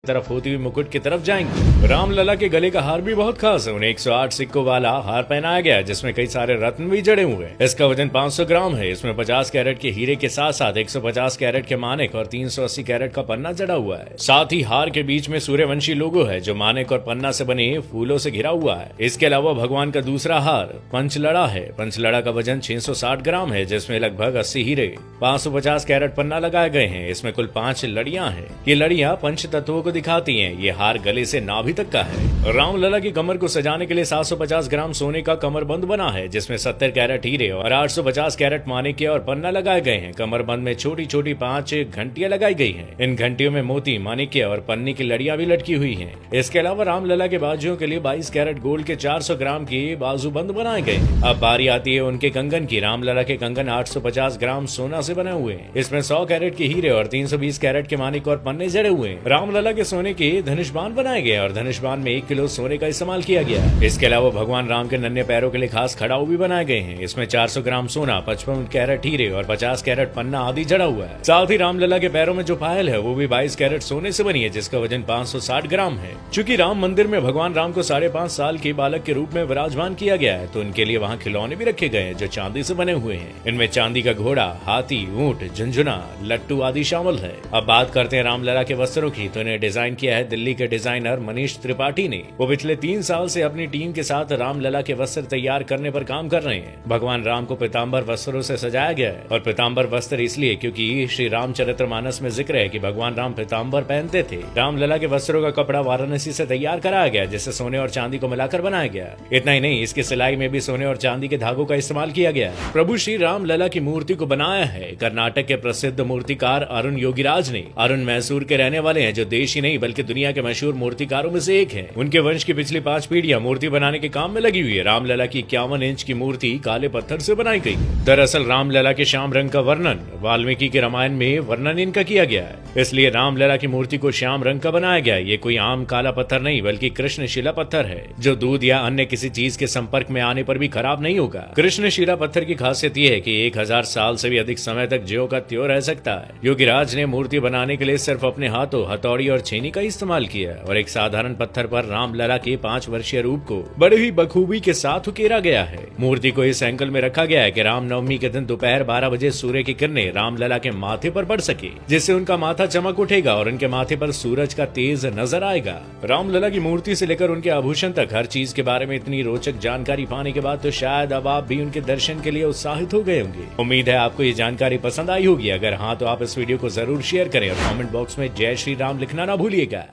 तरफ होती हुई मुकुट की तरफ जाएंगे। रामलला के गले का हार भी बहुत खास है। उन्हें 108 सिक्कों वाला हार पहनाया गया है, जिसमें कई सारे रत्न भी जड़े हुए हैं। इसका वजन 500 ग्राम है। इसमें 50 कैरेट के हीरे के साथ साथ 150 कैरेट के मानिक और 380 कैरेट का पन्ना जड़ा हुआ है। साथ ही हार के बीच में सूर्यवंशी लोगो है, जो मानिक और पन्ना से बने फूलों से घिरा हुआ है। इसके अलावा भगवान का दूसरा हार पंचलड़ा है। पंचलड़ा का वजन 660 ग्राम है, जिसमें लगभग 80 हीरे, 550 कैरेट पन्ना लगाए गए हैं। इसमें कुल 5 लड़ियां हैं। ये लड़ियां पंच तत्वों को दिखाती हैं। ये हार गले से नाभि तक का है। रामलला की कमर को सजाने के लिए 750 ग्राम सोने का कमरबंद बना है, जिसमें 70 कैरेट हीरे और 850 कैरेट मानिक्य और पन्ना लगाए गए हैं। कमरबंद में छोटी छोटी 5 घंटियां लगाई गई हैं। इन घंटियों में मोती, मानिक्य और पन्नी की लड़ियां भी लटकी हुई हैं। इसके अलावा रामलला के बाजुओं के लिए 22 कैरेट गोल्ड के 400 ग्राम के बाजूबंद बनाए गए। अब बारी आती है उनके कंगन की। रामलला के कंगन 850 ग्राम सोना से बने हुए हैं। इसमें 100 कैरेट के हीरे और 320 कैरेट के मानिक और पन्ने जड़े हुए हैं। रामलला के सोने के धनुष्बाण बनाए गए और धनुष्बाण में 1 किलो सोने का इस्तेमाल किया गया। इसके अलावा भगवान राम के नन्हे पैरों के लिए खास खड़ाऊ भी बनाए गए हैं। इसमें 400 ग्राम सोना, 55 कैरेट हीरे और 50 कैरेट पन्ना आदि जड़ा हुआ है। साथ ही रामलला के पैरों में जो पायल है वो भी 22 कैरेट सोने से बनी है, जिसका वजन 560 ग्राम है। चूंकि राम मंदिर में भगवान राम को 5.5 साल के बालक के रूप में विराजमान किया गया है, तो उनके लिए वहाँ खिलौने भी रखे गए हैं जो चांदी से बने हुए हैं। इनमें चांदी का घोड़ा, हाथी, ऊंट, झुंझुना, लट्टू आदि शामिल है। अब बात करते हैं रामलला के वस्त्रों की, तो इन्हें डिजाइन किया है दिल्ली के डिजाइनर मनीष त्रिपाठी ने। वो पिछले 3 साल से अपनी टीम के साथ रामलला के वस्त्र तैयार करने पर काम कर रहे हैं। भगवान राम को पीताम्बर वस्त्रों से सजाया गया है, और पीताम्बर वस्त्र इसलिए क्योंकि श्री रामचरितमानस में जिक्र है कि भगवान राम पीताम्बर पहनते थे। रामलला के वस्त्रों का कपड़ा वाराणसी से तैयार कराया गया, जिसे सोने और चांदी को मिलाकर बनाया गया। इतना ही नहीं, इसकी सिलाई में भी सोने और चांदी के धागों का इस्तेमाल किया गया। प्रभु श्री रामलला की मूर्ति को बनाया है कर्नाटक के प्रसिद्ध मूर्तिकार अरुण योगीराज ने। अरुण मैसूर के रहने वाले हैं, जो देश ही नहीं बल्कि दुनिया के मशहूर मूर्तिकारों में से एक हैं। उनके वंश की पिछली 5 पीढ़ियां मूर्ति बनाने के काम में लगी हुई है। रामलला की 51 इंच की मूर्ति काले पत्थर से बनाई गई। दरअसल रामलला के श्याम रंग का वर्णन वाल्मीकि के रामायण में वर्णन इनका किया गया है, इसलिए रामलला की मूर्ति को श्याम रंग का बनाया गया। ये कोई आम काला पत्थर नहीं बल्कि कृष्णशिला पत्थर है, जो दूध या अन्य किसी चीज के संपर्क में आने पर भी खराब नहीं होगा। कृष्णशिला पत्थर की खासियत यह है कि 1000 साल से भी अधिक समय तक ज्यों का त्यों रह सकता है। योगीराज ने मूर्ति बनाने के लिए सिर्फ अपने हाथों, हथौड़ी और छेनी का इस्तेमाल किया, और एक साधारण पत्थर पर रामलला के 5 वर्षीय रूप को बड़ी ही बखूबी के साथ उकेरा गया है। मूर्ति को इस एंगल में रखा गया है कि रामनवमी के दिन दोपहर 12 बजे सूर्य की किरणें रामलला के माथे पर पड़ सके, जिससे उनका माथा चमक उठेगा और उनके माथे पर सूरज का तेज नजर आएगा। रामलला की मूर्ति से लेकर उनके आभूषण तक हर चीज के बारे में इतनी रोचक जानकारी पाने के बाद तो शायद अब आप भी उनके दर्शन के लिए उत्साहित हो गए होंगे। उम्मीद है आपको ये जानकारी पसंद आई होगी। अगर हाँ, तो आप इस वीडियो को जरूर शेयर करें और कमेंट बॉक्स में जय श्री राम लिखना ना भूलिएगा।